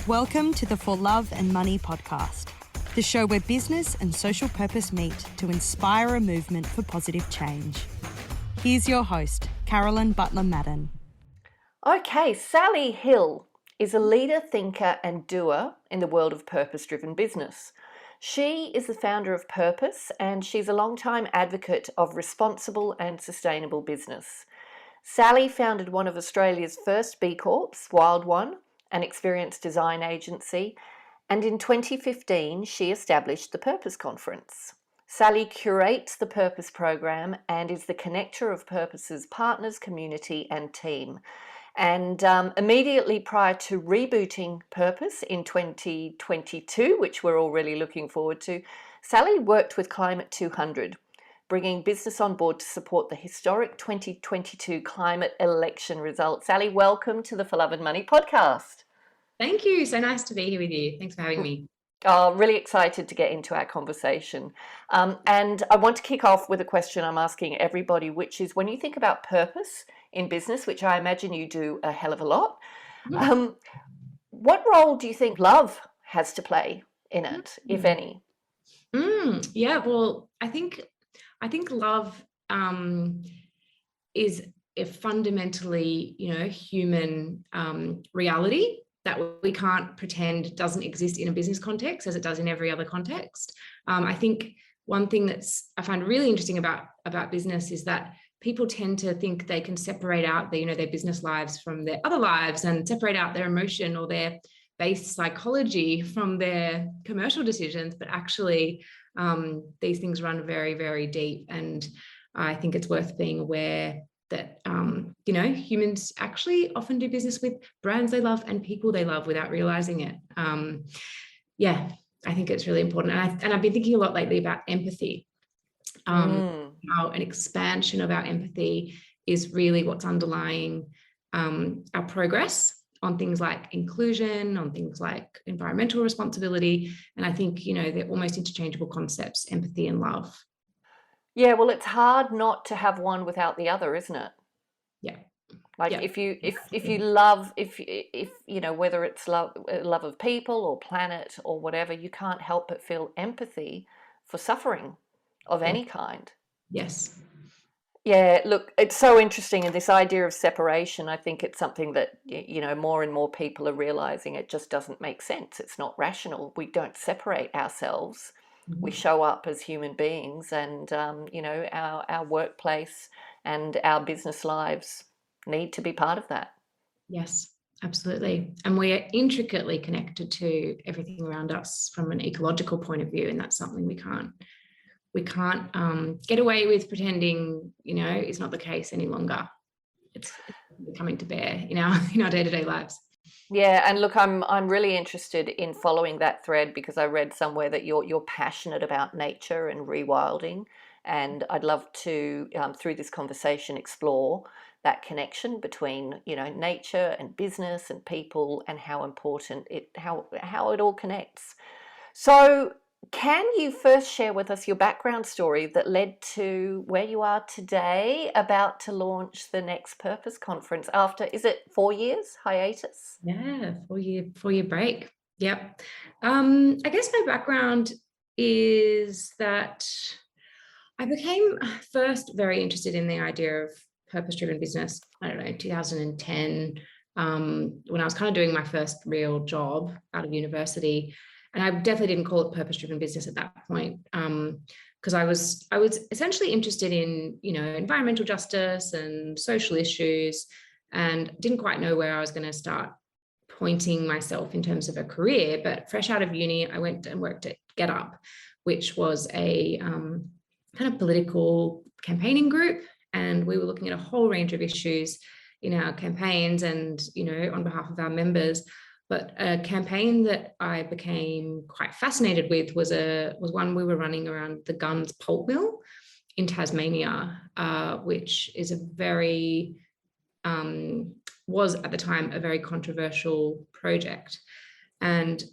Welcome to the For Love and Money podcast, the show where business and social purpose meet to inspire a movement for positive change. Here's your host, Carolyn Butler-Madden. Okay, Sally Hill is a leader, thinker and doer in the world of purpose-driven business. She is the founder of Purpose and she's a long-time advocate of responsible and sustainable business. Sally founded one of Australia's first B Corps, Wildwon, an experienced design agency, and in 2015 she established the Purpose Conference. Sally curates the Purpose program and is the connector of Purpose's partners, community and team. And immediately prior to rebooting Purpose in 2022, which we're all really looking forward to, Sally worked with Climate 200, bringing business on board to support the historic 2022 climate election results. Sally, welcome to the For Love and Money podcast. Thank you. So nice to be here with you. Thanks for having me. Oh, really excited to get into our conversation. And I want to kick off with a question I'm asking everybody, which is when you think about purpose in business, which I imagine you do a hell of a lot, what role do you think love has to play in it, if any? Yeah, well, I think love is a fundamentally, human reality that we can't pretend doesn't exist in a business context as it does in every other context. I think one thing I find really interesting about business is that people tend to think they can separate out their business lives from their other lives and separate out their emotion or their base psychology from their commercial decisions. But actually, these things run very, very deep. And I think it's worth being aware that, humans actually often do business with brands they love and people they love without realizing it. I think it's really important. And I've been thinking a lot lately about empathy. How an expansion of our empathy is really what's underlying our progress on things like inclusion, on things like environmental responsibility. And I think, they're almost interchangeable concepts, empathy and love. Yeah, well, it's hard not to have one without the other, isn't it? Yeah. Like if you love, whether it's love of people or planet or whatever, you can't help but feel empathy for suffering of any kind. Yes. Yeah, look, it's so interesting. And this idea of separation, I think it's something that, more and more people are realizing it just doesn't make sense. It's not rational. We don't separate ourselves. We show up as human beings and, our workplace and our business lives need to be part of that. Yes, absolutely. And we are intricately connected to everything around us from an ecological point of view. And that's something we can't get away with pretending, is not the case any longer. It's coming to bear in our day-to-day lives. Yeah, and look, I'm really interested in following that thread because I read somewhere that you're passionate about nature and rewilding, and I'd love to through this conversation explore that connection between nature and business and people and how important how it all connects. So, can you first share with us your background story that led to where you are today, about to launch the next Purpose Conference after, is it 4 years hiatus? Yeah, 4-year break. Yep. I guess my background is that I became first very interested in the idea of purpose-driven business, 2010, when I was kind of doing my first real job out of university. And I definitely didn't call it purpose-driven business at that point, because I was essentially interested in, environmental justice and social issues, and didn't quite know where I was going to start pointing myself in terms of a career. But fresh out of uni, I went and worked at Get Up, which was a kind of political campaigning group, and we were looking at a whole range of issues in our campaigns and, on behalf of our members. But a campaign that I became quite fascinated with was one we were running around the Guns pulp mill in Tasmania, which is was at the time a very controversial project. And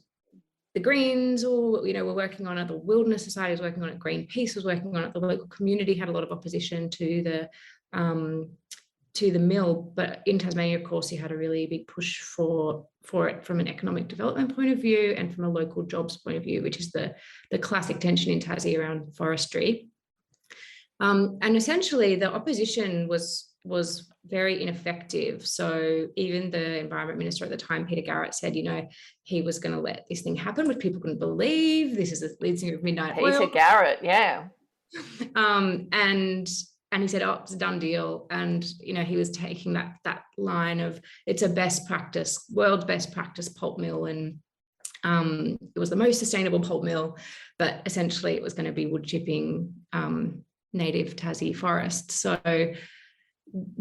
the Greens, were working on it. The Wilderness Society was working on it. Greenpeace was working on it. The local community had a lot of opposition to to the mill. But in Tasmania, of course, you had a really big push for it from an economic development point of view and from a local jobs point of view, which is the classic tension in Tassie around forestry. And essentially the opposition was very ineffective. So even the Environment Minister at the time, Peter Garrett, said, he was going to let this thing happen, which people couldn't believe. This is the lead singer of Midnight Oil. Peter Garrett, yeah. And he said, oh, it's a done deal. And, he was taking that line of, it's a best practice, world's best practice pulp mill. And it was the most sustainable pulp mill, but essentially it was going to be wood chipping native Tassie forest. So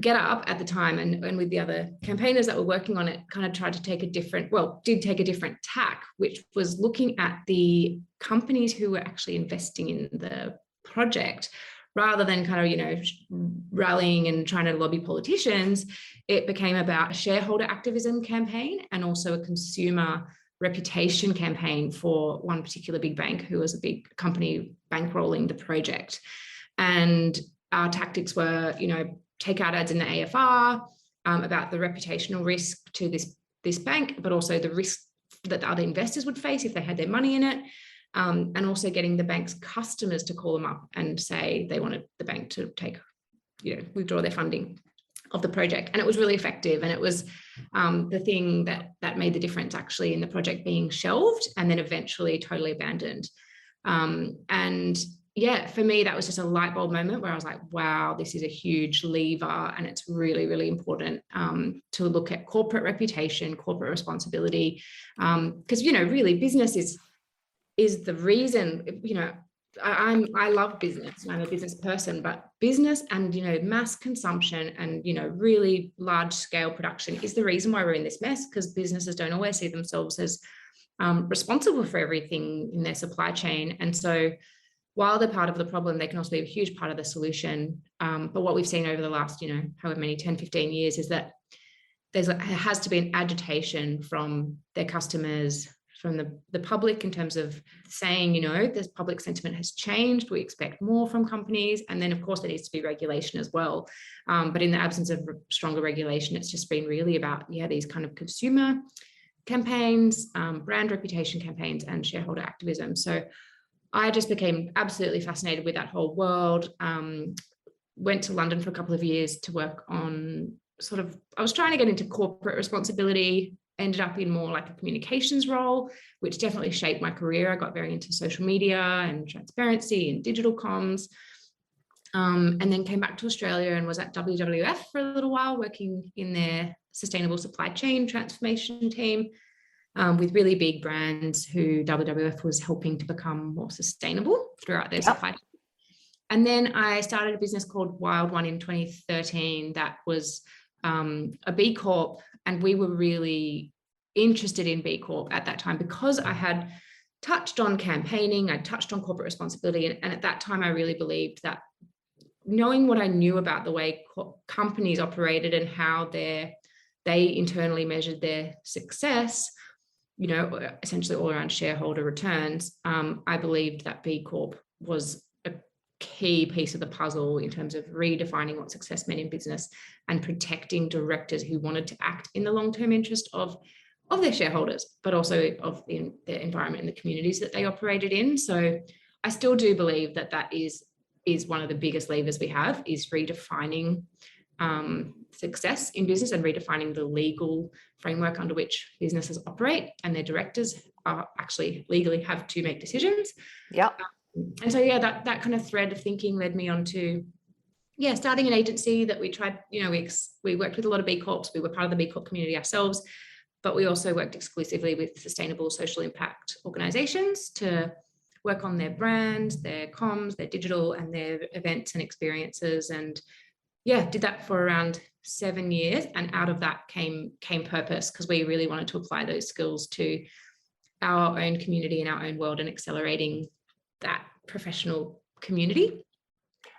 Get Up at the time and with the other campaigners that were working on it kind of tried to take a different tack, which was looking at the companies who were actually investing in the project. Rather than kind of, rallying and trying to lobby politicians, it became about a shareholder activism campaign and also a consumer reputation campaign for one particular big bank who was a big company bankrolling the project. And our tactics were, take out ads in the AFR about the reputational risk to this bank, but also the risk that the other investors would face if they had their money in it. And also getting the bank's customers to call them up and say they wanted the bank to withdraw their funding of the project. And it was really effective. And it was the thing that made the difference actually in the project being shelved and then eventually totally abandoned. And yeah, for me, that was just a light bulb moment where I was like, wow, this is a huge lever. And it's really, really important to look at corporate reputation, corporate responsibility. Because, really business is the reason, I love business. I'm a business person, but business and, mass consumption and, really large scale production is the reason why we're in this mess, because businesses don't always see themselves as responsible for everything in their supply chain. And so while they're part of the problem, they can also be a huge part of the solution. But what we've seen over the last, however many, 10, 15 years is that there has to be an agitation from their customers, from the public in terms of saying, this public sentiment has changed. We expect more from companies. And then, of course, there needs to be regulation as well. But in the absence of stronger regulation, it's just been really about, these kind of consumer campaigns, brand reputation campaigns, and shareholder activism. So I just became absolutely fascinated with that whole world. Went to London for a couple of years to work on I was trying to get into corporate responsibility, ended up in more like a communications role, which definitely shaped my career. I got very into social media and transparency and digital comms. And then came back to Australia and was at WWF for a little while, working in their sustainable supply chain transformation team. With really big brands who WWF was helping to become more sustainable throughout their supply chain. And then I started a business called Wildwon in 2013 that was a B Corp, and we were really interested in B Corp at that time because I had touched on campaigning, I touched on corporate responsibility, and at that time I really believed that knowing what I knew about the way companies operated and how they internally measured their success, essentially all around shareholder returns, I believed that B Corp was a key piece of the puzzle in terms of redefining what success meant in business and protecting directors who wanted to act in the long-term interest of their shareholders, but also of the environment and the communities that they operated in. So I still do believe that is one of the biggest levers we have, is redefining success in business and redefining the legal framework under which businesses operate, and their directors are actually legally have to make decisions. Yeah. And so, that kind of thread of thinking led me on to, starting an agency that we tried, we worked with a lot of B Corps. We were part of the B Corp community ourselves, but we also worked exclusively with sustainable social impact organizations to work on their brands, their comms, their digital, and their events and experiences. And did that for around 7 years. And out of that came purpose, because we really wanted to apply those skills to our own community and our own world and accelerating that professional community.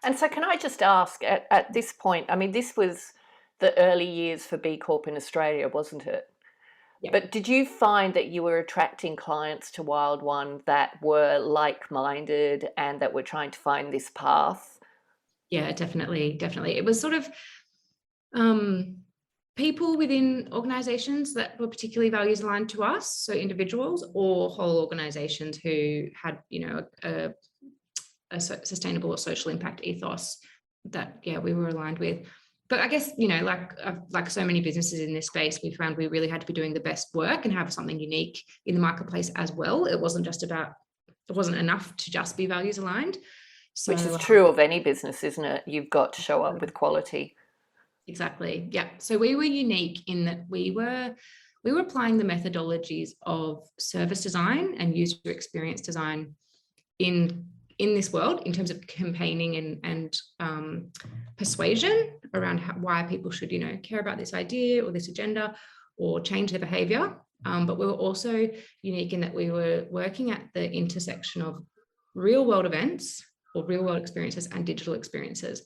And so can I just ask, at this point, I mean, this was the early years for B Corp in Australia, wasn't it? Yeah. But did you find that you were attracting clients to Wildwon that were like-minded and that were trying to find this path? Yeah, definitely. It was sort of, People within organizations that were particularly values aligned to us, so individuals or whole organizations who had, a sustainable or social impact ethos that, we were aligned with. But I guess, like so many businesses in this space, we found we really had to be doing the best work and have something unique in the marketplace as well. It wasn't enough to just be values aligned. So, which is true of any business, isn't it? You've got to show up with quality. Exactly. Yeah. So we were unique in that we were applying the methodologies of service design and user experience design in this world in terms of campaigning and persuasion around why people should, care about this idea or this agenda or change their behavior. But we were also unique in that we were working at the intersection of real world events or real world experiences and digital experiences.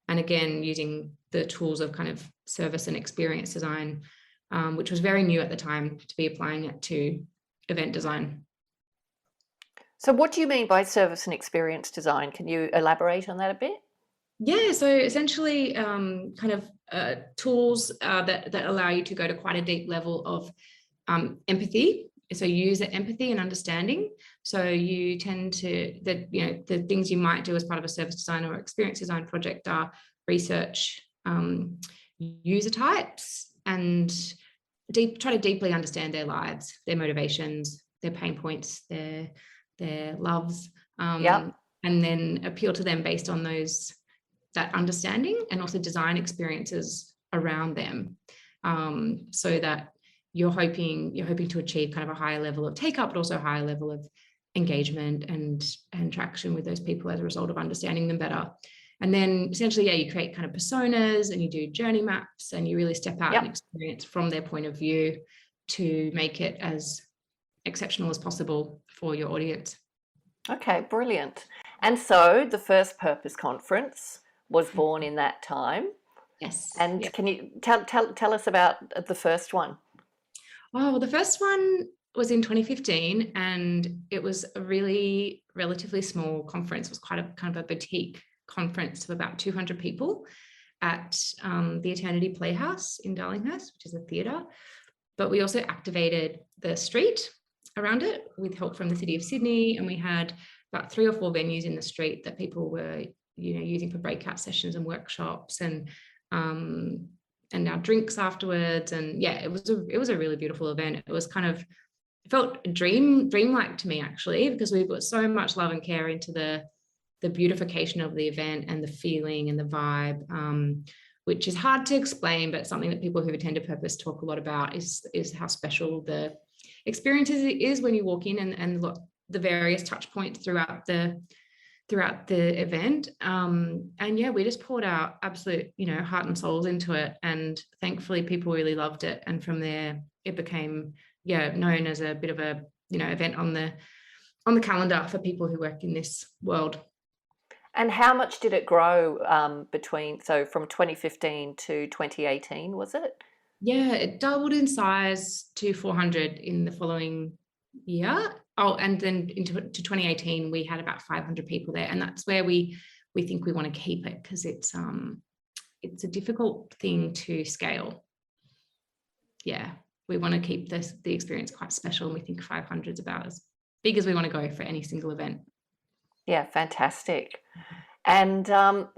And again, using the tools of kind of service and experience design, which was very new at the time to be applying it to event design. So what do you mean by service and experience design? Can you elaborate on that a bit? Yeah, so essentially tools that allow you to go to quite a deep level of empathy. So user empathy and understanding. So you tend to, the things you might do as part of a service design or experience design project are research user types and try to deeply understand their lives, their motivations, their pain points, their loves, and then appeal to them based on that understanding, and also design experiences around them, so that you're hoping to achieve kind of a higher level of take up, but also a higher level of engagement and traction with those people as a result of understanding them better. And then essentially, you create kind of personas and you do journey maps and you really step out and experience from their point of view to make it as exceptional as possible for your audience. Okay, brilliant. And so the first Purpose Conference was born in that time. Yes. And can you tell us about the first one? Oh, well, the first one was in 2015, and it was a really relatively small conference. It was quite a kind of a boutique conference of about 200 people at the Eternity Playhouse in Darlinghurst, which is a theatre. But we also activated the street around it with help from the City of Sydney, and we had about 3 or 4 venues in the street that people were, using for breakout sessions and workshops and our drinks afterwards. And it was a really beautiful event. It was kind of, it felt dreamlike to me, actually, because we put so much love and care into the beautification of the event and the feeling and the vibe, which is hard to explain, but something that people who attend a Purpose talk a lot about is how special the experience is when you walk in and look the various touch points throughout the event. We just poured our absolute, heart and souls into it. And thankfully people really loved it. And from there it became, known as a bit of a, event on the calendar for people who work in this world. And how much did it grow from 2015 to 2018, was it? Yeah, it doubled in size to 400 in the following year. Oh, and then to 2018, we had about 500 people there. And that's where we think we want to keep it, because it's a difficult thing to scale. Yeah, we want to keep the experience quite special. And we think 500 is about as big as we want to go for any single event. Yeah, fantastic. And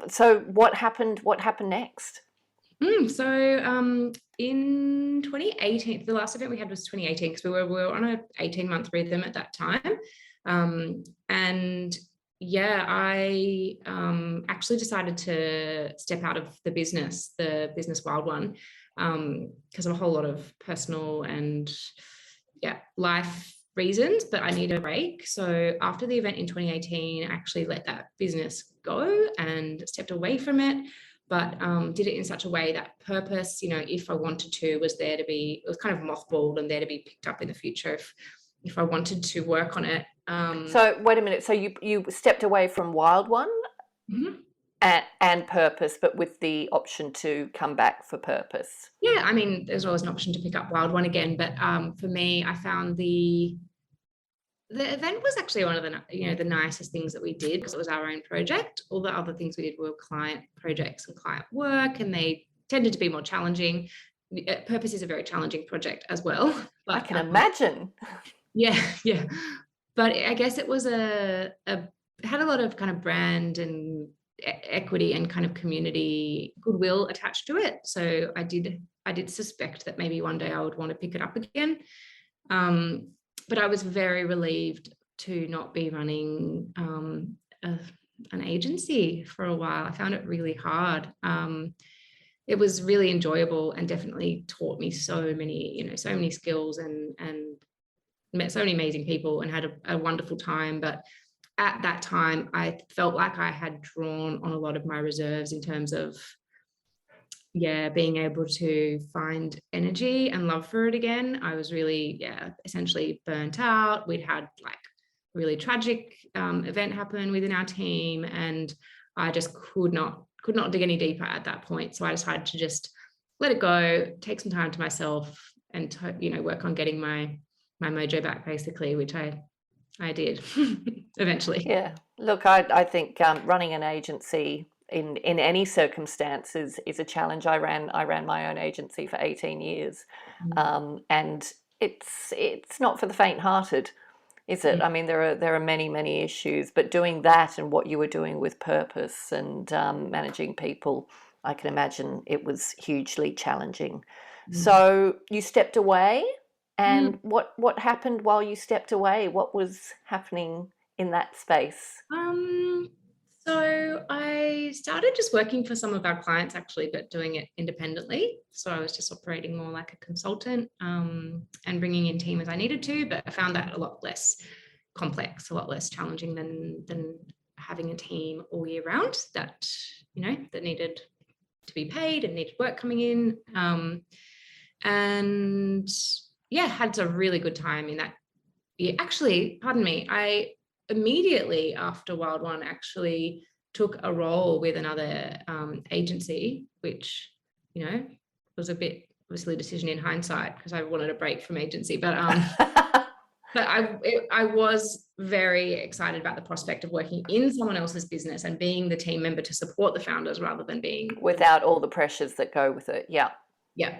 so what happened next? So in 2018, the last event we had was 2018, because we were on an 18-month rhythm at that time. I actually decided to step out of the business Wildwon, because of a whole lot of personal and life reasons, but I needed a break. So after the event in 2018, I actually let that business go and stepped away from it, but did it in such a way that Purpose, if I wanted to, was there to be, it was kind of mothballed and there to be picked up in the future if I wanted to work on it. So wait a minute, so you stepped away from Wildwon and Purpose, but with the option to come back for Purpose? Yeah, I mean, there's always an option to pick up Wildwon again, but for me, I found the event was actually one of the nicest things that we did, because it was our own project. All the other things we did were client projects and client work, and they tended to be more challenging. Purpose is a very challenging project as well. But, I can imagine. Yeah. But I guess it was it had a lot of kind of brand and equity and kind of community goodwill attached to it. So I did suspect that maybe one day I would want to pick it up again. But I was very relieved to not be running an agency for a while. I found it really hard. It was really enjoyable and definitely taught me so many skills and met so many amazing people and had a wonderful time. But at that time, I felt like I had drawn on a lot of my reserves in terms of, being able to find energy and love for it again. I was really, essentially burnt out. We'd had like a really tragic event happen within our team, and I just could not dig any deeper at that point. So I decided to just let it go, take some time to myself, and work on getting my mojo back, basically, which I did eventually. Yeah. Look, I think running an agency in any circumstances is a challenge. I ran my own agency for 18 years, and it's not for the faint-hearted, is it? I mean, there are many issues, but doing that and what you were doing with purpose and managing people, I can imagine it was hugely challenging. So you stepped away, and what happened while you stepped away? What was happening in that space? So I started just working for some of our clients, actually, but doing it independently. So I was just operating more like a consultant, and bringing in team as I needed to, but I found that a lot less complex, a lot less challenging than having a team all year round that needed to be paid and needed work coming in. And had a really good time in that year. Actually, pardon me, I immediately after Wildwon actually took a role with another agency, which was a bit obviously a decision in hindsight because I wanted a break from agency, but but I was very excited about the prospect of working in someone else's business and being the team member to support the founders rather than being without all the pressures that go with it. Yeah,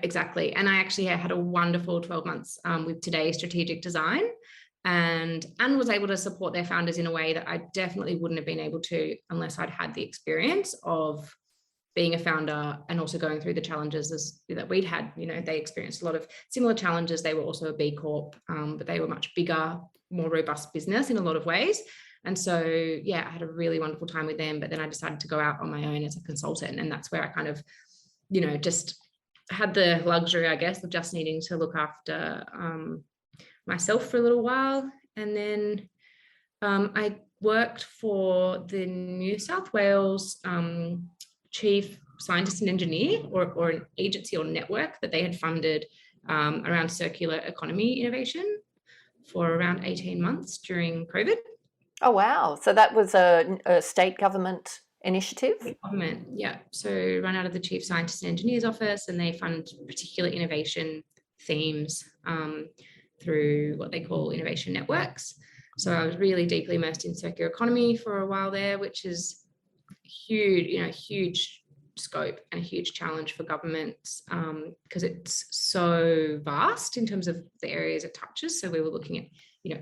exactly. And I actually had a wonderful 12 months with Today's Strategic Design, and was able to support their founders in a way that I definitely wouldn't have been able to unless I'd had the experience of being a founder and also going through the challenges that we'd had. They experienced a lot of similar challenges. They were also a B Corp, but they were much bigger, more robust business in a lot of ways. And so, I had a really wonderful time with them, but then I decided to go out on my own as a consultant. And that's where I kind of, just had the luxury, I guess, of just needing to look after myself for a little while. And then I worked for the New South Wales chief scientist and engineer, or an agency or network that they had funded around circular economy innovation for around 18 months during COVID. Oh, wow. So that was a state government initiative? Government, yeah. So run out of the chief scientist and engineer's office, and they fund particular innovation themes through what they call innovation networks. So I was really deeply immersed in circular economy for a while there, which is huge, huge scope and a huge challenge for governments because it's so vast in terms of the areas it touches. So we were looking at,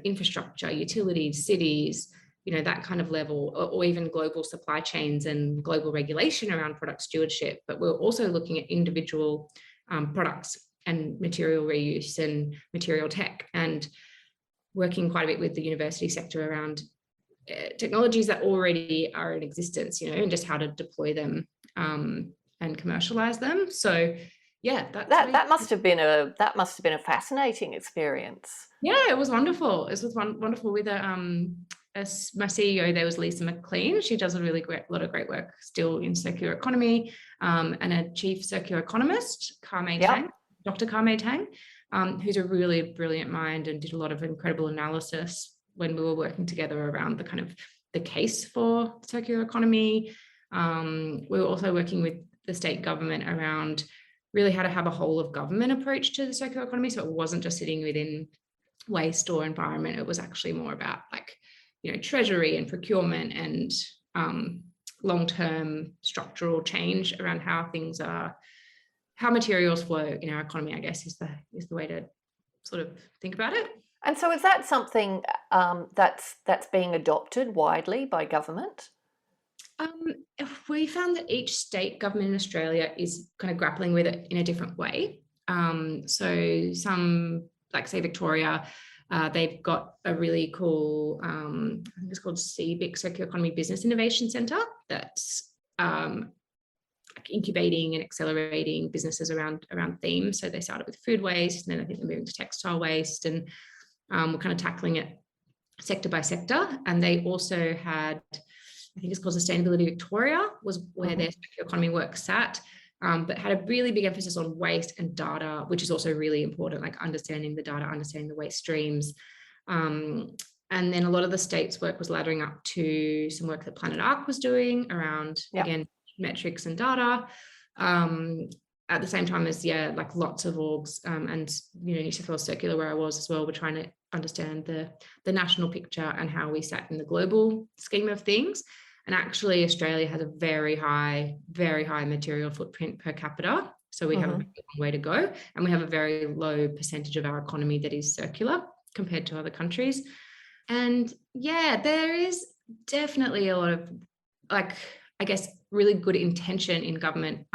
infrastructure, utilities, cities, that kind of level, or even global supply chains and global regulation around product stewardship. But we're also looking at individual products and material reuse and material tech, and working quite a bit with the university sector around technologies that already are in existence, and just how to deploy them and commercialize them. So that must have been a fascinating experience. Yeah, it was wonderful. It was wonderful with my CEO there was Lisa McLean. She does a lot of great work still in circular economy, and a chief circular economist, Dr. Carme Tang, who's a really brilliant mind and did a lot of incredible analysis when we were working together around the kind of the case for circular economy. We were also working with the state government around really how to have a whole of government approach to the circular economy. So it wasn't just sitting within waste or environment. It was actually more about treasury and procurement and long-term structural change around how things are how materials flow in our economy, I guess, is the way to sort of think about it. And so is that something that's being adopted widely by government? We found that each state government in Australia is kind of grappling with it in a different way. So some, like say Victoria, they've got a really cool, I think it's called CBIC, Circular Economy Business Innovation Centre, that's like incubating and accelerating businesses around themes. So they started with food waste, and then I think they're moving to textile waste, and we're kind of tackling it sector by sector. And they also had, I think it's called Sustainability Victoria, was where their circular economy work sat, but had a really big emphasis on waste and data, which is also really important, like understanding the data, understanding the waste streams. And then a lot of the states' work was laddering up to some work that Planet Arc was doing around, again, metrics and data. At the same time as, like lots of orgs, and, New South Wales Circular, where I was as well, we're trying to understand the national picture and how we sat in the global scheme of things. And actually, Australia has a very high material footprint per capita. So we have a long way to go. And we have a very low percentage of our economy that is circular compared to other countries. And there is definitely a lot of, like, I guess, really good intention in government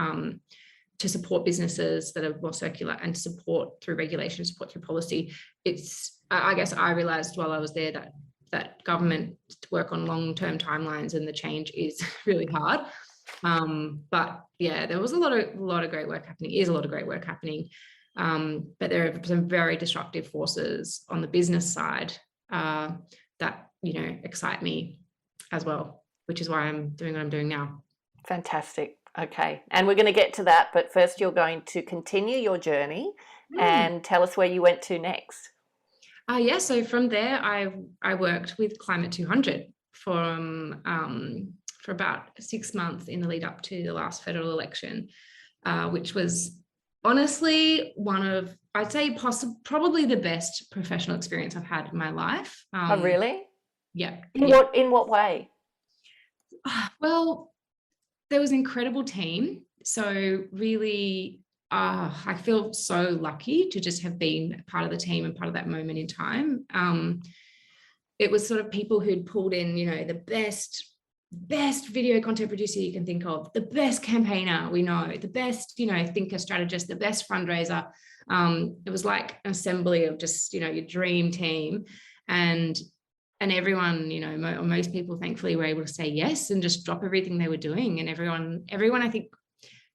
to support businesses that are more circular, and support through regulation, support through policy. I guess I realized while I was there that government work on long-term timelines, and the change is really hard. But there was a lot of great work happening, is a lot of great work happening. But there are some very disruptive forces on the business side that, excite me as well, which is why I'm doing what I'm doing now. Fantastic. Okay. And we're going to get to that, but first you're going to continue your journey and tell us where you went to next. So from there, I worked with Climate 200 for about 6 months in the lead up to the last federal election, which was honestly one of, I'd say, probably the best professional experience I've had in my life. Oh, really? Yeah. In what way? Well, there was an incredible team. So really, I feel so lucky to just have been part of the team and part of that moment in time. It was sort of people who'd pulled in, the best video content producer you can think of, the best campaigner we know, the best, thinker, strategist, the best fundraiser. It was like an assembly of just, your dream team. And everyone, most people thankfully were able to say yes and just drop everything they were doing. And everyone, I think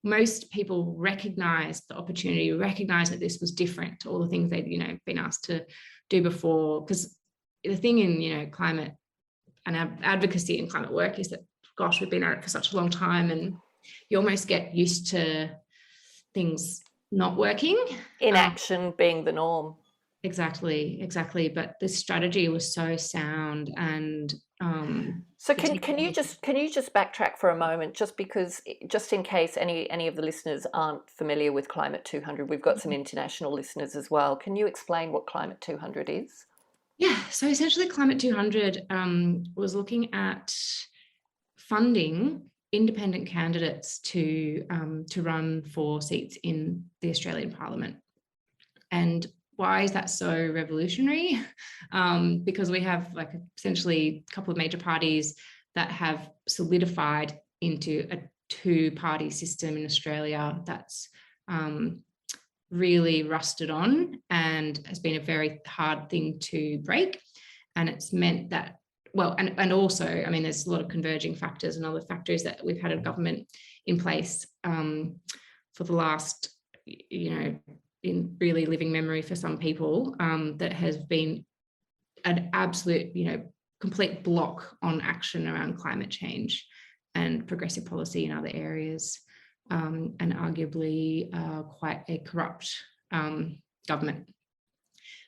most people recognized the opportunity, recognized that this was different to all the things they'd, been asked to do before. Because the thing in, climate and advocacy and climate work is that, gosh, we've been at it for such a long time, and you almost get used to things not working. Inaction being the norm. Exactly. But the strategy was so sound, and so can you just backtrack for a moment, just in case any of the listeners aren't familiar with Climate 200, we've got some international listeners as well. Can you explain what Climate 200 is? Yeah, so essentially Climate 200 was looking at funding independent candidates to run for seats in the Australian Parliament. And why is that so revolutionary? Because we have essentially a couple of major parties that have solidified into a two-party system in Australia that's really rusted on and has been a very hard thing to break. And it's meant that, and also, there's a lot of converging factors and other factors that we've had a government in place for the last, in really living memory for some people, that has been an absolute, complete block on action around climate change and progressive policy in other areas, and arguably quite a corrupt government.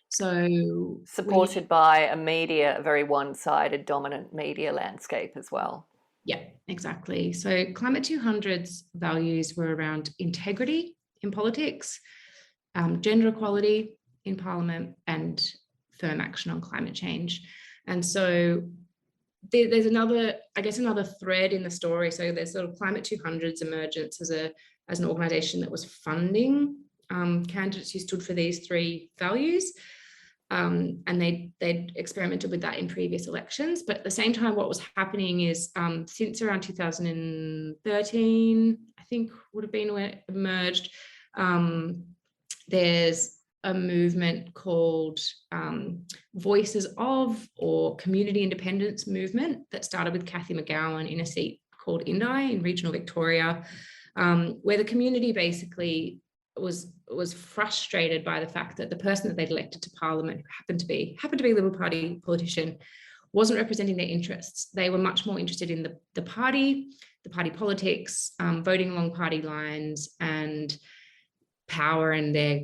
So supported by a very one-sided dominant media landscape as well. Yeah, exactly. So Climate 200's values were around integrity in politics, gender equality in Parliament, and firm action on climate change. And so there's another thread in the story. So there's sort of Climate 200's emergence as a as an organisation that was funding candidates who stood for these three values. And they'd experimented with that in previous elections. But at the same time, what was happening is since around 2013, I think would have been when it emerged, there's a movement called Voices of, or Community Independence Movement, that started with Cathy McGowan in a seat called Indi in regional Victoria, where the community basically was frustrated by the fact that the person that they'd elected to Parliament, who happened to be a Liberal Party politician, wasn't representing their interests. They were much more interested in the party politics, voting along party lines, and power and their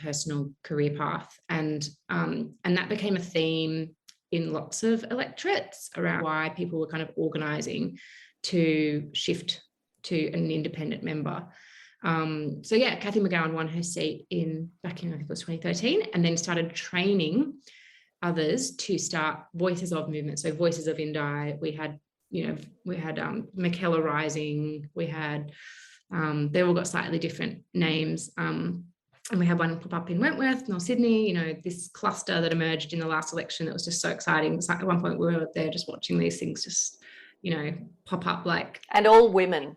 personal career path. And that became a theme in lots of electorates around why people were kind of organising to shift to an independent member. So yeah, Cathy McGowan won her seat back in I think it was 2013, and then started training others to start Voices of movement. So Voices of Indi, we had Michaela Rising, we had they all got slightly different names, and we had one pop up in Wentworth, North Sydney. This cluster that emerged in the last election that was just so exciting. It's like at one point we were there just watching these things just pop up, like, and all women.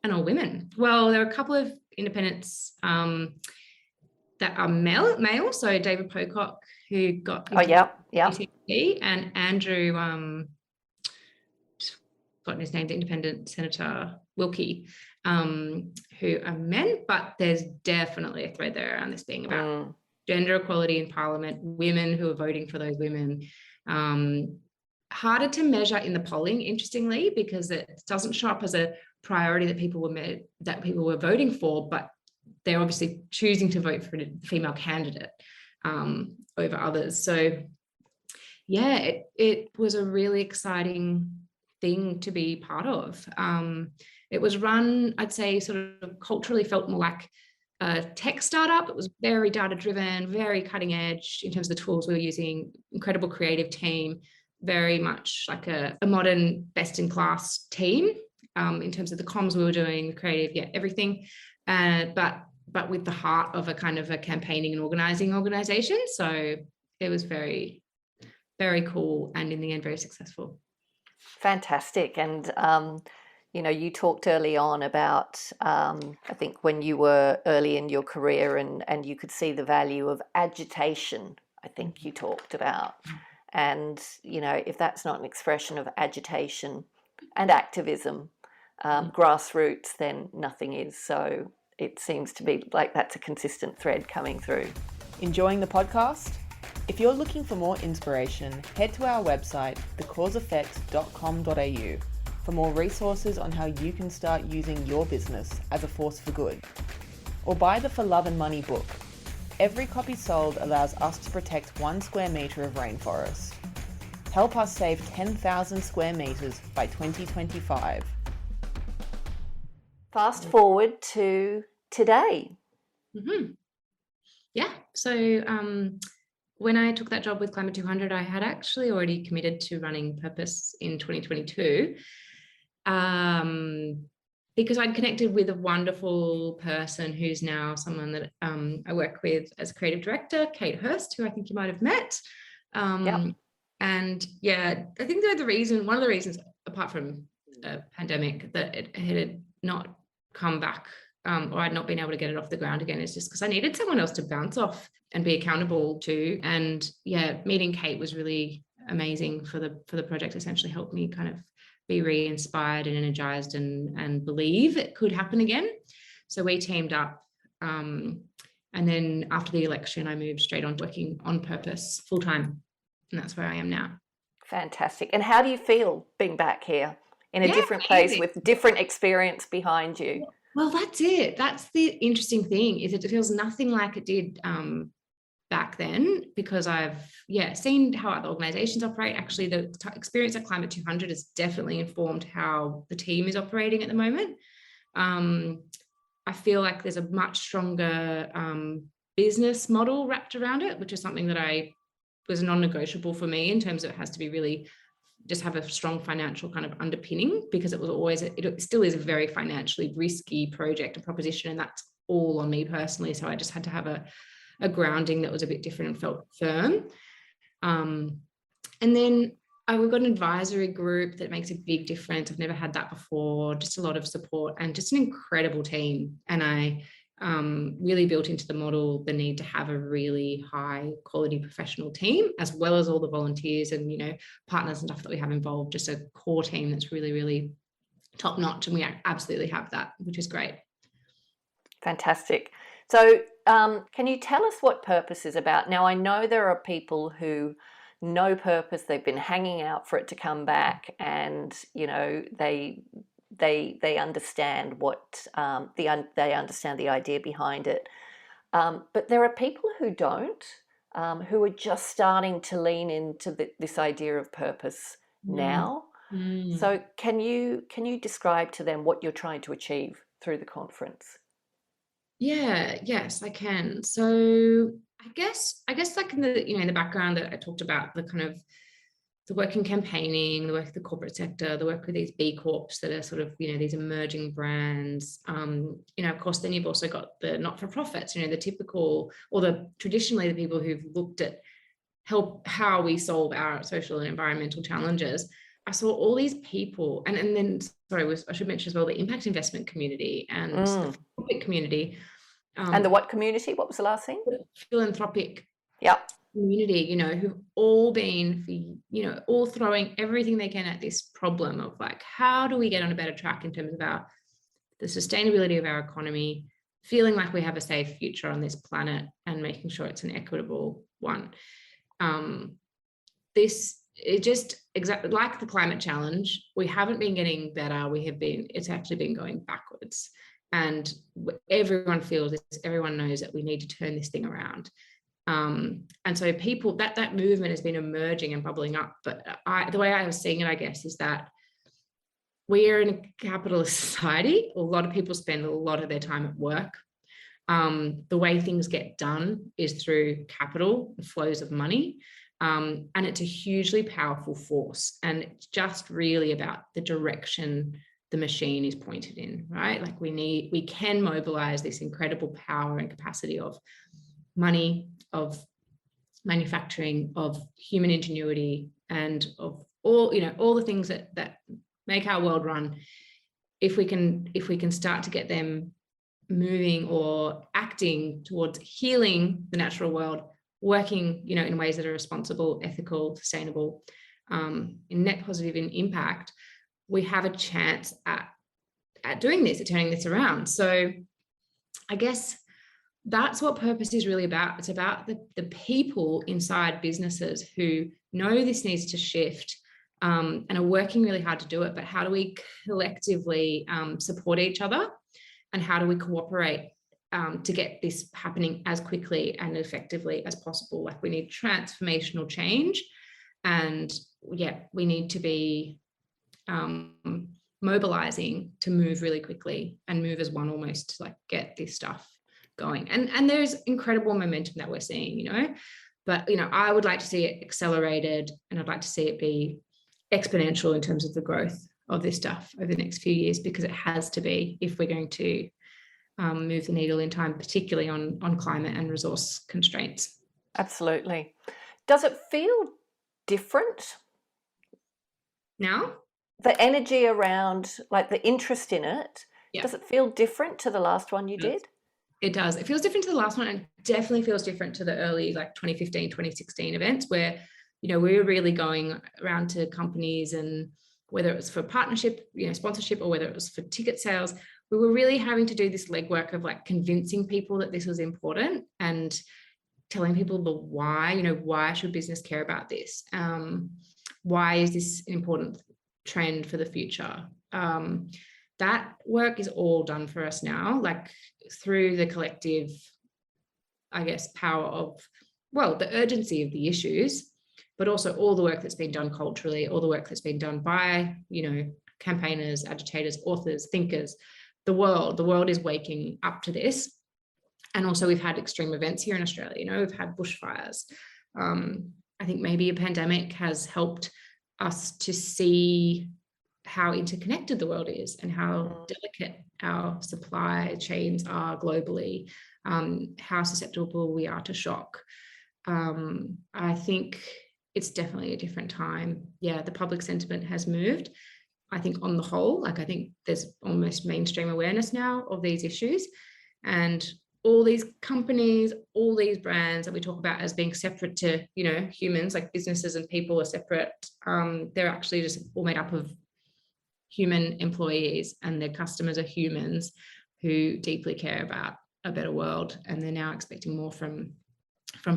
And all women. Well, there are a couple of independents that are male. So David Pocock, who got ETP, and Andrew, just forgotten his name, the independent Senator Wilkie, who are men. But there's definitely a thread there around this being about gender equality in Parliament, women who are voting for those women. Harder to measure in the polling, interestingly, because it doesn't show up as a priority that people were voting for, but they're obviously choosing to vote for a female candidate over others. So yeah, it was a really exciting thing to be part of. It was run, I'd say, sort of culturally felt more like a tech startup. It was very data driven, very cutting edge in terms of the tools we were using, incredible creative team, very much like a modern best in class team. In terms of the comms we were doing, creative, everything, but with the heart of a kind of a campaigning and organising organisation. So it was very, very cool, and in the end, very successful. Fantastic. And you talked early on about I think when you were early in your career, and you could see the value of agitation. I think you talked about, and if that's not an expression of agitation and activism, grassroots, then nothing is. So it seems to be like that's a consistent thread coming through. Enjoying the podcast? If you're looking for more inspiration, head to our website, thecauseeffect.com.au, for more resources on how you can start using your business as a force for good. Or buy the For Love and Money book. Every copy sold allows us to protect 1 square metre of rainforest. Help us save 10,000 square metres by 2025. Fast forward to today. Mm-hmm. Yeah. So when I took that job with Climate 200, I had actually already committed to running Purpose in 2022 because I'd connected with a wonderful person who's now someone that I work with as a creative director, Kate Hurst, who I think you might have met. And yeah, I think one of the reasons, apart from a pandemic, that it had not come back or I'd not been able to get it off the ground again, is just because I needed someone else to bounce off and be accountable to. And yeah, meeting Kate was really amazing for the project. Essentially helped me kind of be re-inspired and energized and believe it could happen again. So we teamed up, and then after the election I moved straight on working on Purpose full-time, and that's where I am now. Fantastic. And how do you feel being back here in a different place with different experience behind you? Well, that's it. That's the interesting thing, is it feels nothing like it did back then, because I've seen how other organizations operate. Actually, the experience at Climate 200 has definitely informed how the team is operating at the moment. I feel like there's a much stronger business model wrapped around it, which is something that was non-negotiable for me, in terms of it has to be really just have a strong financial kind of underpinning, because it still is a very financially risky project and proposition, and that's all on me personally. So I just had to have a grounding that was a bit different and felt firm. And then we've got an advisory group that makes a big difference. I've never had that before, just a lot of support and just an incredible team. And I really built into the model the need to have a really high quality professional team, as well as all the volunteers and, you know, partners and stuff that we have involved, just a core team that's really, really top notch. And we absolutely have that, which is great. Fantastic. So can you tell us what purpose is about? Now, I know there are people who know purpose, they've been hanging out for it to come back, and, you know, they understand what they understand the idea behind it. But there are people who don't, who are just starting to lean into this idea of purpose now. So can you describe to them what you're trying to achieve through the conference? Yes, I can. So I guess like in the, you know, in the background that I talked about, the kind of the work in campaigning, the work in the corporate sector, the work with these B Corps that are sort of, you know, these emerging brands. You know, of course, then you've also got the not-for-profits, you know, the typical, or the traditionally the people who've looked at how we solve our social and environmental challenges. I saw all these people, and then, sorry, I should mention as well the impact investment community and the philanthropic community. And the what community? What was the last thing? Philanthropic community, you know, who've all been, you know, all throwing everything they can at this problem of like, how do we get on a better track in terms of the sustainability of our economy, feeling like we have a safe future on this planet and making sure it's an equitable one. It just exactly like the climate challenge, we haven't been getting better. It's actually been going backwards. And everyone feels this, everyone knows that we need to turn this thing around. And so people, that movement has been emerging and bubbling up. But the way I was seeing it, I guess, is that we are in a capitalist society. A lot of people spend a lot of their time at work. The way things get done is through capital, flows of money. And it's a hugely powerful force. And it's just really about the direction the machine is pointed in, right? Like we can mobilize this incredible power and capacity of money, of manufacturing, of human ingenuity, and of all, you know, all the things that make our world run. If we can start to get them moving or acting towards healing the natural world, working, you know, in ways that are responsible, ethical, sustainable, in net positive in impact, we have a chance at doing this, at turning this around. So I guess that's what purpose is really about. It's about the people inside businesses who know this needs to shift, and are working really hard to do it. But how do we collectively support each other, and how do we cooperate to get this happening as quickly and effectively as possible? Like, we need transformational change, and we need to be mobilizing to move really quickly and move as one, almost to like get this stuff going. And there's incredible momentum that we're seeing, you know, but, you know, I would like to see it accelerated, and I'd like to see it be exponential in terms of the growth of this stuff over the next few years, because it has to be, if we're going to move the needle in time, particularly on climate and resource constraints. Absolutely. Does it feel different now? The energy around, like the interest in it, does it feel different to the last one you did? It does. It feels different to the last one, and definitely feels different to the early, like 2015, 2016 events, where, you know, we were really going around to companies, and whether it was for partnership, you know, sponsorship, or whether it was for ticket sales, we were really having to do this legwork of like convincing people that this was important, and telling people the why, you know, why should business care about this? Why is this an important trend for the future? That work is all done for us now, like through the collective, I guess, power of, well, the urgency of the issues, but also all the work that's been done culturally, all the work that's been done by, you know, campaigners, agitators, authors, thinkers. The world is waking up to this. And also we've had extreme events here in Australia, you know, we've had bushfires. I think maybe a pandemic has helped us to see how interconnected the world is and how delicate our supply chains are globally, how susceptible we are to shock. I think it's definitely a different time. Yeah, the public sentiment has moved. I think on the whole, like I think there's almost mainstream awareness now of these issues, and all these companies, all these brands that we talk about as being separate to, you know, humans, like businesses and people are separate. They're actually just all made up of human employees, and their customers are humans who deeply care about a better world, and they're now expecting more from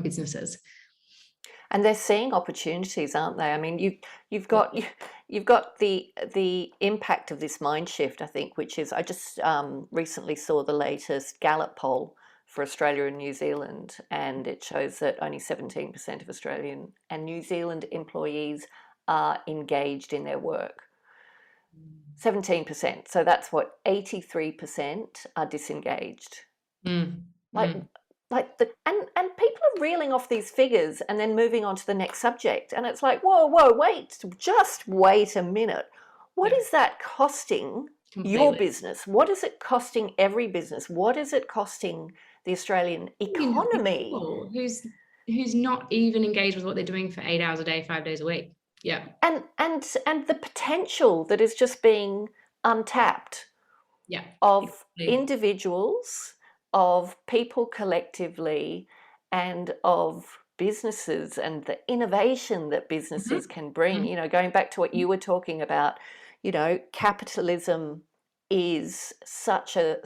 businesses. And they're seeing opportunities, aren't they? I mean, you've got the impact of this mind shift, I think, which is, I just recently saw the latest Gallup poll for Australia and New Zealand, and it shows that only 17% of Australian and New Zealand employees are engaged in their work. 17%. So that's what, 83% are disengaged. Like and people are reeling off these figures and then moving on to the next subject, and it's like, whoa, just wait a minute. What is that costing your business? What is it costing every business? What is it costing the Australian economy? Who's not even engaged with what they're doing for 8 hours a day, 5 days a week. Yeah. And the potential that is just being untapped. Yeah. Of individuals, of people collectively, and of businesses, and the innovation that businesses can bring. You know, going back to what you were talking about, you know, capitalism is such a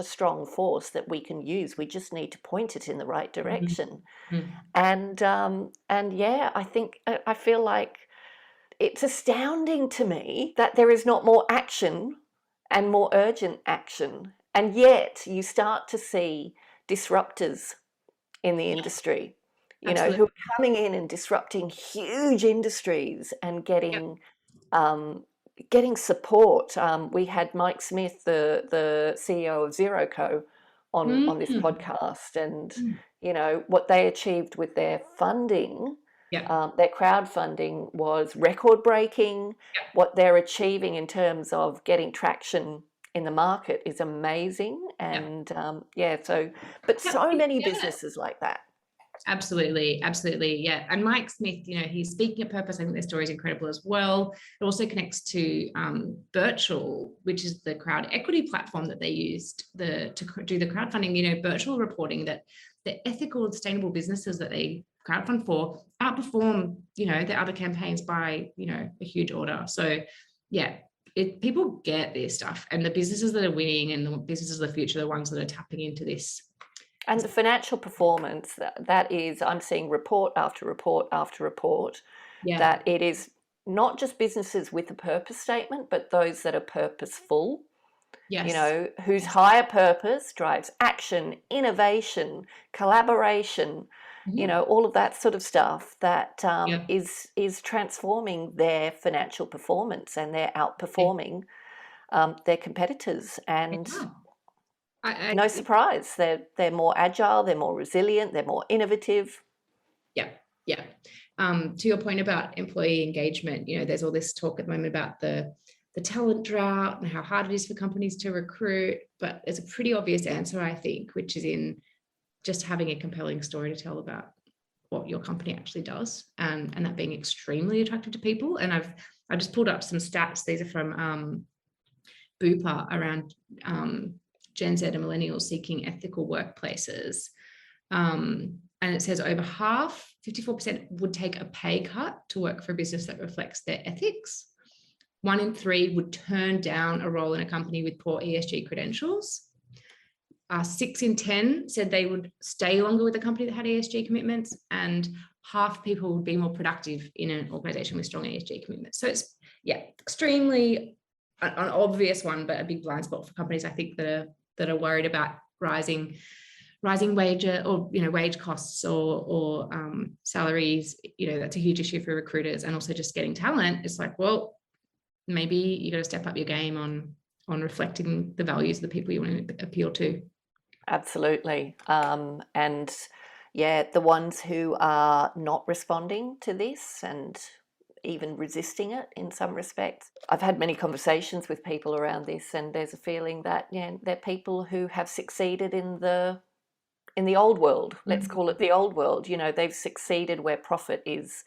strong force that we can use. We just need to point it in the right direction. And yeah, I feel like it's astounding to me that there is not more action and more urgent action. And yet you start to see disruptors in the industry, you know, who are coming in and disrupting huge industries and getting support. We had Mike Smith, the CEO of ZeroCo, on this podcast, and you know what they achieved with their funding. Their crowdfunding was record-breaking. What they're achieving in terms of getting traction in the market is amazing. And so many businesses like that. Absolutely. Yeah. And Mike Smith, you know, he's speaking at purpose. I think their story is incredible as well. It also connects to Virtual, which is the crowd equity platform that they used to do the crowdfunding. You know, Virtual reporting that the ethical and sustainable businesses that they crowdfund for outperform, you know, the other campaigns by, you know, a huge order. So yeah, people get this stuff, and the businesses that are winning and the businesses of the future are the ones that are tapping into this. And the financial performance, that is, I'm seeing report after report after report, that it is not just businesses with a purpose statement, but those that are purposeful, you know, whose higher purpose drives action, innovation, collaboration, you know, all of that sort of stuff that is transforming their financial performance, and they're outperforming their competitors. And no surprise, they're more agile, they're more resilient, they're more innovative. To your point about employee engagement, you know, there's all this talk at the moment about the talent drought and how hard it is for companies to recruit, but there's a pretty obvious answer, I think, which is in just having a compelling story to tell about what your company actually does, and that being extremely attractive to people. And I've just pulled up some stats. These are from Bupa around Gen Z and millennials seeking ethical workplaces. And it says over half, 54%, would take a pay cut to work for a business that reflects their ethics. 1 in 3 would turn down a role in a company with poor ESG credentials. 6 in 10 said they would stay longer with a company that had ESG commitments, and half people would be more productive in an organization with strong ESG commitments. So it's, extremely an obvious one, but a big blind spot for companies, I think, that are worried about rising wage wage costs or salaries. You know, that's a huge issue for recruiters, and also just getting talent. It's like, well, maybe you got to step up your game on reflecting the values of the people you want to appeal to. Absolutely. And the ones who are not responding to this and even resisting it in some respects. I've had many conversations with people around this, and there's a feeling that they're people who have succeeded in the old world. Let's call it the old world. They've succeeded where profit is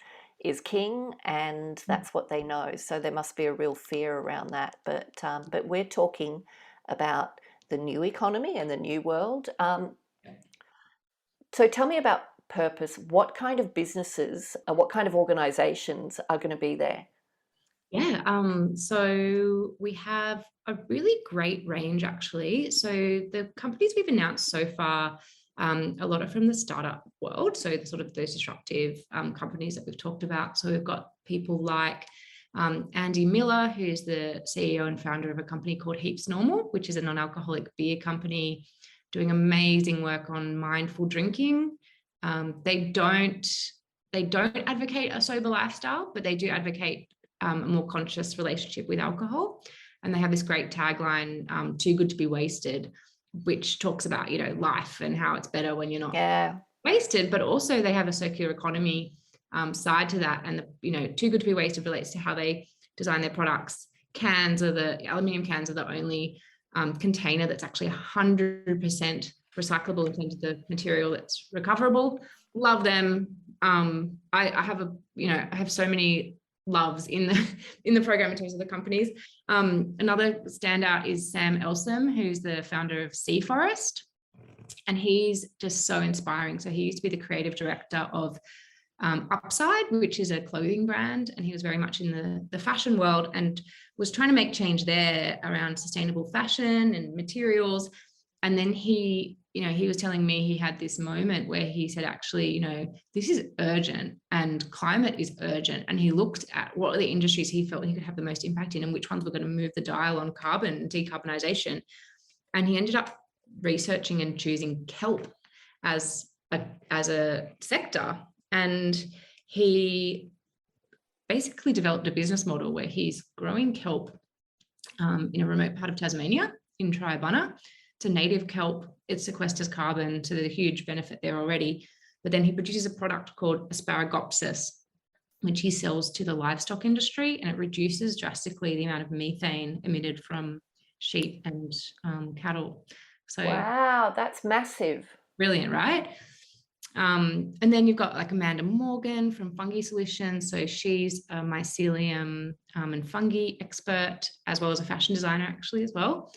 king, and that's what they know. So there must be a real fear around that. But we're talking about the new economy and the new world. So tell me about purpose. What kind of businesses, what kind of organizations are going to be there? Yeah, so we have a really great range, actually. So the companies we've announced so far, a lot are from the startup world, so the sort of those disruptive companies that we've talked about. So we've got people like Andy Miller, who's the CEO and founder of a company called Heaps Normal, which is a non-alcoholic beer company doing amazing work on mindful drinking. They don't advocate a sober lifestyle, but they do advocate a more conscious relationship with alcohol. And they have this great tagline, too good to be wasted, which talks about, life and how it's better when you're not wasted, but also they have a circular economy side to that. And, too good to be wasted relates to how they design their products. Aluminium cans are the only container that's actually 100% recyclable in terms of the material that's recoverable. Love them. I have so many loves in the program in terms of the companies. Another standout is Sam Elsom, who's the founder of Sea Forest, and he's just so inspiring. So he used to be the creative director of Upside, which is a clothing brand, and he was very much in the fashion world and was trying to make change there around sustainable fashion and materials. And then he was telling me he had this moment where he said, actually, this is urgent and climate is urgent. And he looked at what are the industries he felt he could have the most impact in and which ones were going to move the dial on carbon and decarbonization. And he ended up researching and choosing kelp as a sector. And he basically developed a business model where he's growing kelp in a remote part of Tasmania in Triabunna. It's a native kelp. It sequesters carbon, so there's a huge benefit there already. But then he produces a product called Asparagopsis, which he sells to the livestock industry, and it reduces drastically the amount of methane emitted from sheep and cattle. So wow, that's massive. Brilliant, right? And then you've got like Amanda Morgan from Fungi Solutions. So she's a mycelium and fungi expert, as well as a fashion designer actually as well.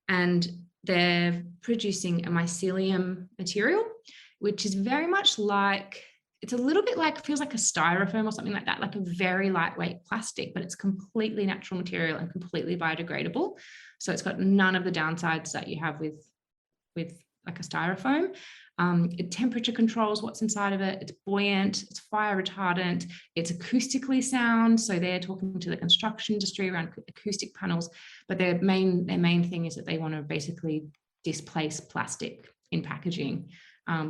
And they're producing a mycelium material, which is very much like, it's a little bit like, feels like a styrofoam or something like that, like a very lightweight plastic, but it's completely natural material and completely biodegradable. So it's got none of the downsides that you have with like a styrofoam. It temperature controls what's inside of it. It's buoyant, it's fire retardant, it's acoustically sound. So they're talking to the construction industry around acoustic panels, but their main thing is that they want to basically displace plastic in packaging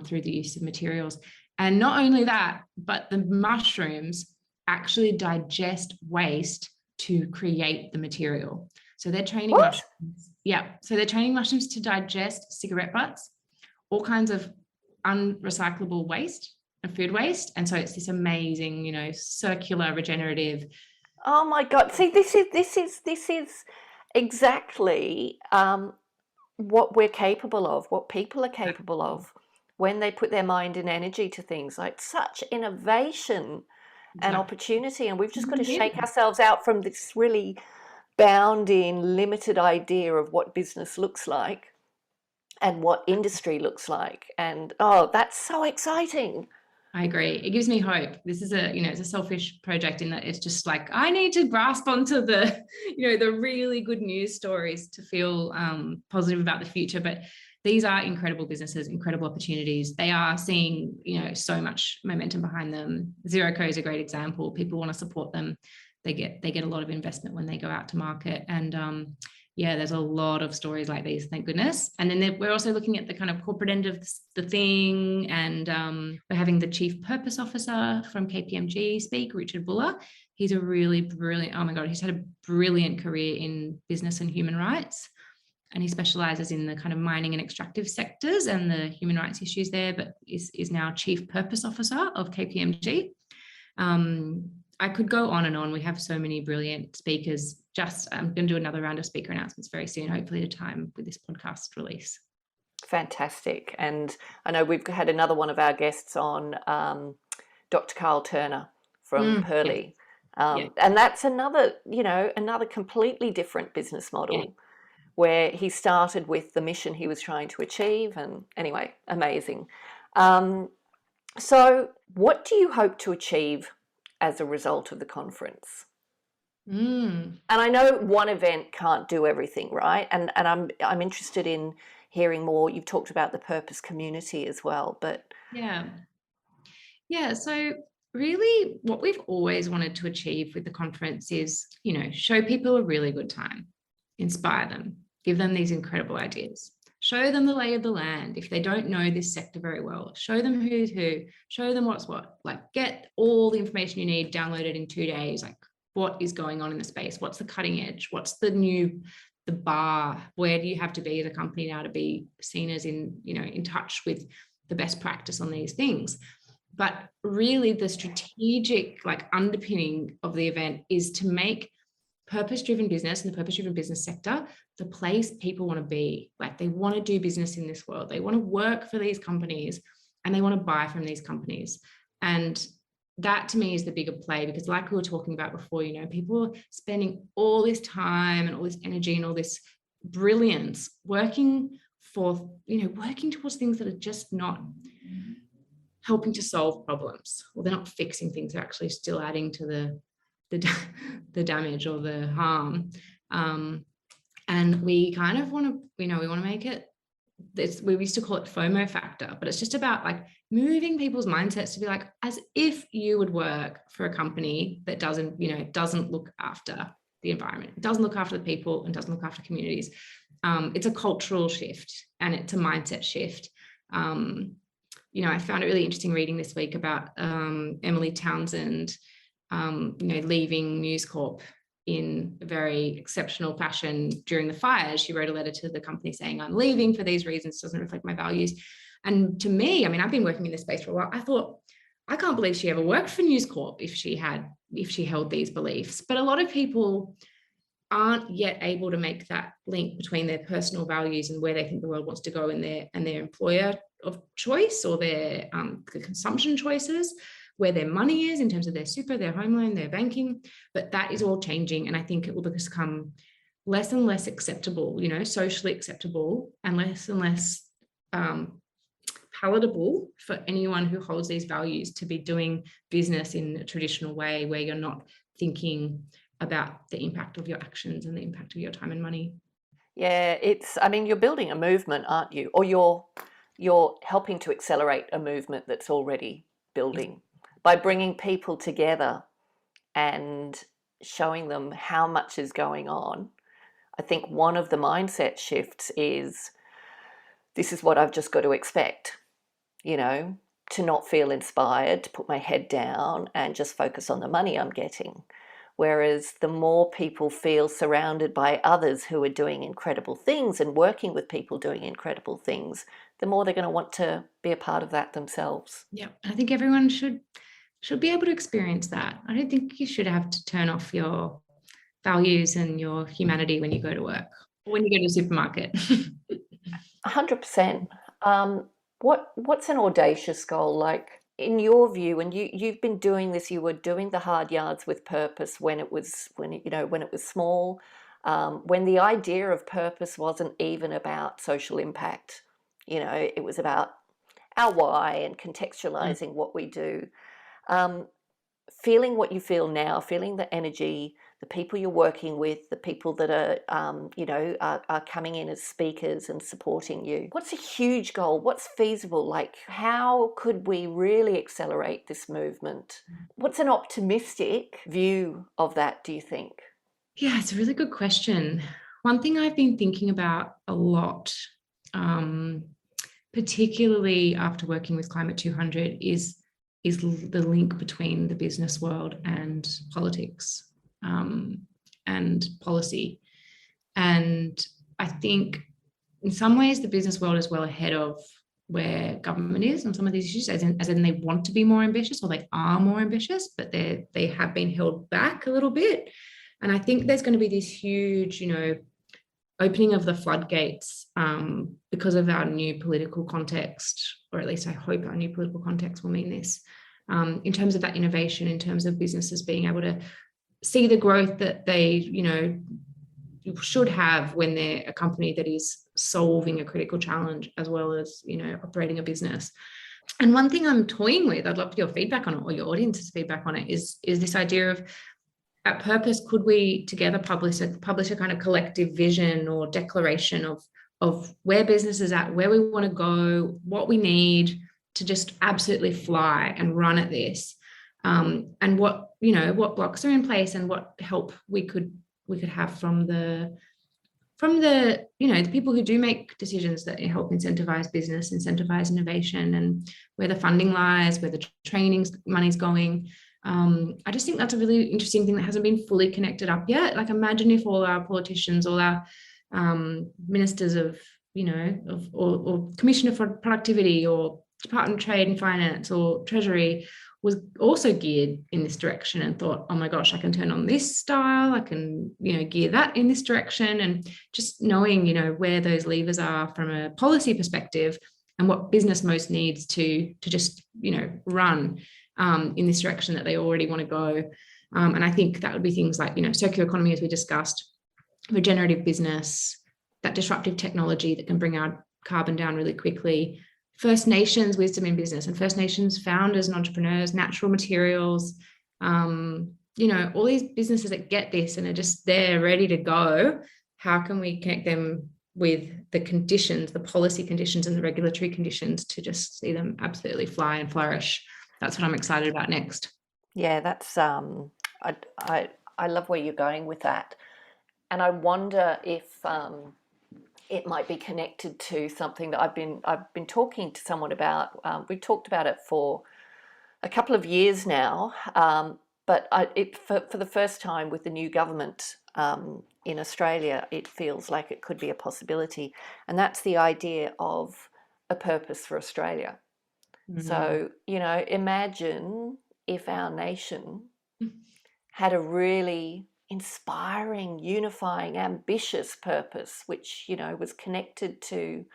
through the use of materials. And not only that, but the mushrooms actually digest waste to create the material. So they're training mushrooms. Yeah. So they're training mushrooms to digest cigarette butts, all kinds of unrecyclable waste and food waste. And so it's this amazing, circular, regenerative. Oh my God. See, this is exactly what we're capable of, what people are capable of when they put their mind and energy to things. Like such innovation and opportunity. And we've just got to shake ourselves out from this really bound in limited idea of what business looks like and what industry looks like. And that's so exciting. I agree. It gives me hope. This is it's a selfish project in that it's just like, I need to grasp onto the, the really good news stories to feel positive about the future. But these are incredible businesses, incredible opportunities. They are seeing, so much momentum behind them. Zeroco is a great example. People want to support them. They get a lot of investment when they go out to market. And there's a lot of stories like these, thank goodness. And then we're also looking at the kind of corporate end of the thing. And we're having the Chief Purpose Officer from KPMG speak, Richard Buller. He's a really brilliant, oh my God, he's had a brilliant career in business and human rights. And he specializes in the kind of mining and extractive sectors and the human rights issues there, but is now Chief Purpose Officer of KPMG. I could go on and on. We have so many brilliant speakers. I'm going to do another round of speaker announcements very soon, hopefully at a time with this podcast release. Fantastic. And I know we've had another one of our guests on, Dr. Carl Turner from Pearly. Yeah. And that's another completely different business model where he started with the mission he was trying to achieve. And anyway, amazing. So what do you hope to achieve as a result of the conference? And I know one event can't do everything, right? And I'm interested in hearing more. You've talked about the purpose community as well, but so really what we've always wanted to achieve with the conference is, show people a really good time, inspire them, give them these incredible ideas, show them the lay of the land. If they don't know this sector very well, show them who's who, show them what's what, like get all the information you need downloaded in 2 days, like what is going on in the space, what's the cutting edge, what's the bar, where do you have to be as a company now to be seen as in touch with the best practice on these things. But really the strategic underpinning of the event is to make purpose-driven business and the purpose-driven business sector the place people want to be. Like they want to do business in this world. They want to work for these companies and they want to buy from these companies. And that to me is the bigger play, because like we were talking about before, people are spending all this time and all this energy and all this brilliance working towards things that are just not helping to solve problems, or they're not fixing things. They're actually still adding to the damage or the harm. And we kind of want to, we want to make it, we used to call it FOMO factor, but it's just about moving people's mindsets to be as if you would work for a company that doesn't look after the environment, it doesn't look after the people, and doesn't look after communities. It's a cultural shift and it's a mindset shift. I found it really interesting reading this week about Emily Townsend, leaving News Corp in a very exceptional fashion during the fires. She wrote a letter to the company saying, I'm leaving for these reasons, doesn't reflect my values. And to me, I've been working in this space for a while. I thought, I can't believe she ever worked for News Corp if she held these beliefs. But a lot of people aren't yet able to make that link between their personal values and where they think the world wants to go and their employer of choice, or their consumption choices, where their money is in terms of their super, their home loan, their banking. But that is all changing. And I think it will become less and less acceptable, socially acceptable, and less palatable for anyone who holds these values to be doing business in a traditional way where you're not thinking about the impact of your actions and the impact of your time and money. Yeah, you're building a movement, aren't you? Or you're helping to accelerate a movement that's already building by bringing people together and showing them how much is going on. I think one of the mindset shifts is, this is what I've just got to expect, to not feel inspired, to put my head down and just focus on the money I'm getting. Whereas the more people feel surrounded by others who are doing incredible things and working with people doing incredible things, the more they're going to want to be a part of that themselves. Yeah, I think everyone should be able to experience that. I don't think you should have to turn off your values and your humanity when you go to work or when you go to the supermarket. 100%. What's an audacious goal like in your view? And you've been doing this. You were doing the hard yards with purpose when it was small, when the idea of purpose wasn't even about social impact. It was about our why and contextualizing what we do. Feeling what you feel now, feeling the energy, the people you're working with, the people that are coming in as speakers and supporting you. What's a huge goal? What's feasible? How could we really accelerate this movement? What's an optimistic view of that, do you think? Yeah, it's a really good question. One thing I've been thinking about a lot, particularly after working with Climate 200, is the link between the business world and politics and policy. And I think in some ways the business world is well ahead of where government is on some of these issues, as in they want to be more ambitious, or they are more ambitious, but they have been held back a little bit. And I think there's going to be this huge, opening of the floodgates because of our new political context, or at least I hope our new political context will mean this, in terms of that innovation, in terms of businesses being able to see the growth that they, should have when they're a company that is solving a critical challenge as well as, operating a business. And one thing I'm toying with, I'd love your feedback on it, or your audience's feedback on it, is this idea of, at Purpose, could we together publish a kind of collective vision or declaration of where business is at, where we want to go, what we need to just absolutely fly and run at this, and what blocks are in place, and what help we could have from the the people who do make decisions that help incentivize business, incentivize innovation, and where the funding lies, where the training money's going. I just think that's a really interesting thing that hasn't been fully connected up yet. Like, imagine if all our politicians, all our ministers of, or Commissioner for Productivity, or Department of Trade and Finance, or Treasury, was also geared in this direction and thought, oh my gosh, I can turn on this style, I can, gear that in this direction. And just knowing, where those levers are from a policy perspective, and what business most needs to just, run in this direction that they already want to go. And I think that would be things like, circular economy, as we discussed, regenerative business, that disruptive technology that can bring our carbon down really quickly, First Nations wisdom in business, and First Nations founders and entrepreneurs, natural materials, all these businesses that get this and are just there ready to go. How can we connect them with the conditions, the policy conditions and the regulatory conditions, to just see them absolutely fly and flourish? That's what I'm excited about next. Yeah, that's I love where you're going with that. And I wonder if it might be connected to something that I've been talking to someone about. We've talked about it for a couple of years now, but for the first time with the new government in Australia, it feels like it could be a possibility. And that's the idea of a purpose for Australia. Mm-hmm. So, imagine if our nation had a really inspiring, unifying, ambitious purpose, which, was connected to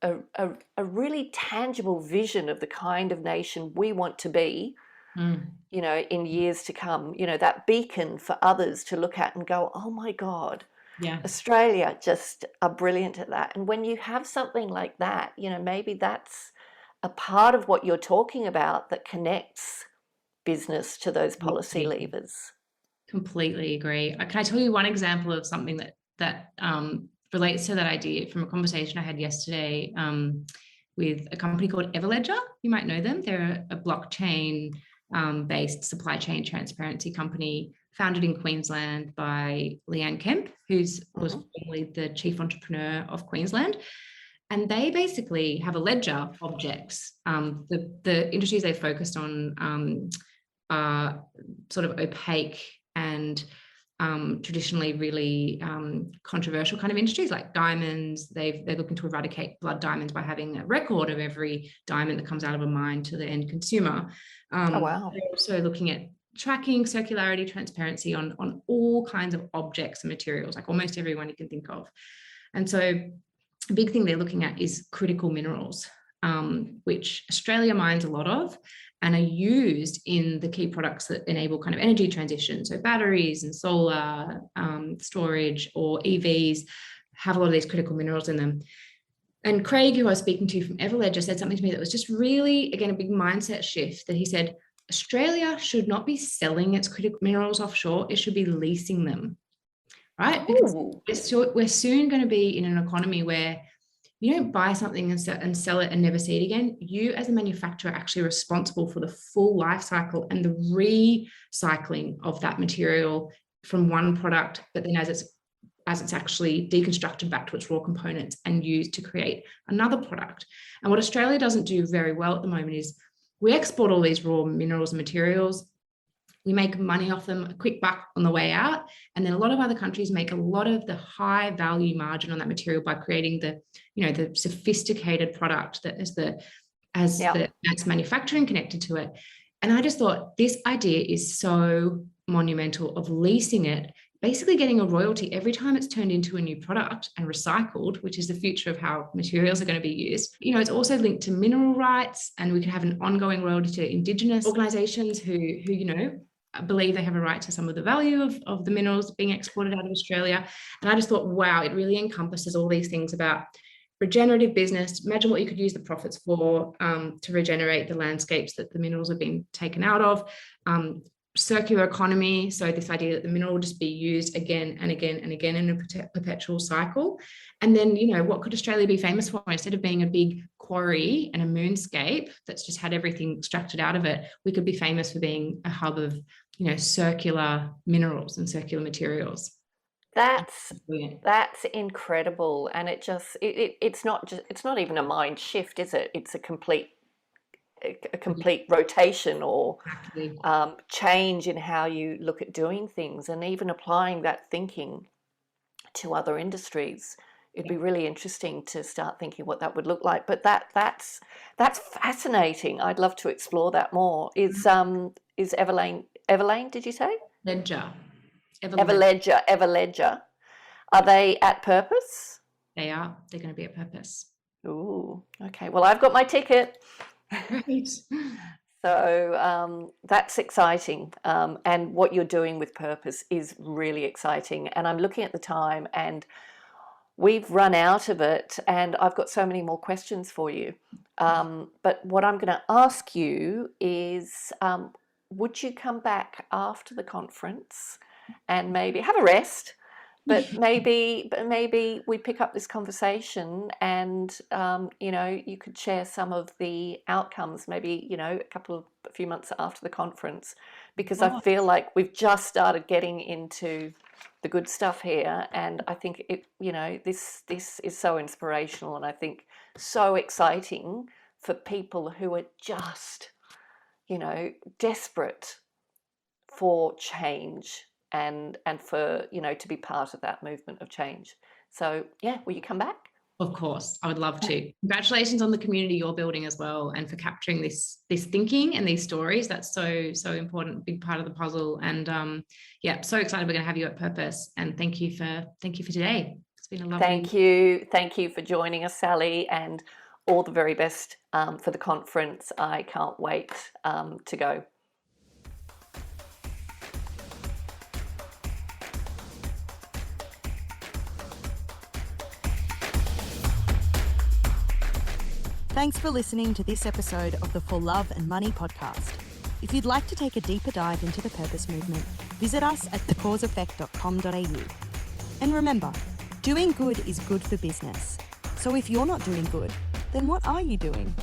a really tangible vision of the kind of nation we want to be, in years to come, that beacon for others to look at and go, oh my God, yeah, Australia just are brilliant at that. And when you have something like that, maybe that's a part of what you're talking about that connects business to those policy levers. Completely agree. Can I tell you one example of something that relates to that idea from a conversation I had yesterday with a company called Everledger? You might know them. They're a blockchain based supply chain transparency company founded in Queensland by Leanne Kemp, was formerly the chief entrepreneur of Queensland. And they basically have a ledger of objects. The industries they focused on are sort of opaque and traditionally really controversial kind of industries, like diamonds. They're looking to eradicate blood diamonds by having a record of every diamond that comes out of a mine to the end consumer. Oh, wow. They're also looking at tracking circularity, transparency on all kinds of objects and materials, like almost everyone you can think of. And so a big thing they're looking at is critical minerals, which Australia mines a lot of and are used in the key products that enable kind of energy transition. So batteries and solar storage, or EVs have a lot of these critical minerals in them. And Craig, who I was speaking to from Everledger, said something to me that was just really, again, a big mindset shift, that he said, Australia should not be selling its critical minerals offshore, it should be leasing them. Right? Because we're soon going to be in an economy where you don't buy something and sell it and never see it again. You as a manufacturer are actually responsible for the full life cycle and the recycling of that material from one product, but then as it's actually deconstructed back to its raw components and used to create another product. And what Australia doesn't do very well at the moment is we export all these raw minerals and materials, We make money off them, a quick buck on the way out. And then a lot of other countries make a lot of the high value margin on that material by creating the sophisticated product that is the advanced manufacturing connected to it. And I just thought this idea is so monumental of leasing it, basically getting a royalty every time it's turned into a new product and recycled, which is the future of how materials are going to be used. It's also linked to mineral rights, and we can have an ongoing royalty to Indigenous organizations who believe they have a right to some of the value of the minerals being exported out of Australia. And I just thought, wow, it really encompasses all these things about regenerative business. Imagine what you could use the profits for, to regenerate the landscapes that the minerals have been taken out of. Circular economy, so this idea that the mineral will just be used again and again and again in a perpetual cycle. And then, what could Australia be famous for? Instead of being a big quarry and a moonscape that's just had everything extracted out of it, we could be famous for being a hub of, circular minerals and circular materials. That's incredible. And it's not even a mind shift, is it? It's a complete rotation or change in how you look at doing things, and even applying that thinking to other industries. It'd be really interesting to start thinking what that would look like. But that's fascinating. I'd love to explore that more. Is Everlane, did you say? Everledger. Are they at Purpose? They are. They're going to be at Purpose. Ooh, okay. Well, I've got my ticket. Right. So that's exciting. And what you're doing with Purpose is really exciting. And I'm looking at the time, and we've run out of it, and I've got so many more questions for you. But what I'm going to ask you is, would you come back after the conference and maybe have a rest? But maybe we pick up this conversation, and you could share some of the outcomes. Maybe a few months after the conference, because I feel like we've just started getting into the good stuff here, and I think this is so inspirational, and I think so exciting for people who are just desperate for change. And for to be part of that movement of change. So will you come back? Of course, I would love to. Congratulations on the community you're building as well, and for capturing this thinking and these stories. That's so important, big part of the puzzle. And so excited we're going to have you at Purpose. And thank you for today. It's been a lovely. Thank you for joining us, Sally, and all the very best for the conference. I can't wait to go. Thanks for listening to this episode of the For Love and Money podcast. If you'd like to take a deeper dive into the purpose movement, visit us at thecauseeffect.com.au. And remember, doing good is good for business. So if you're not doing good, then what are you doing?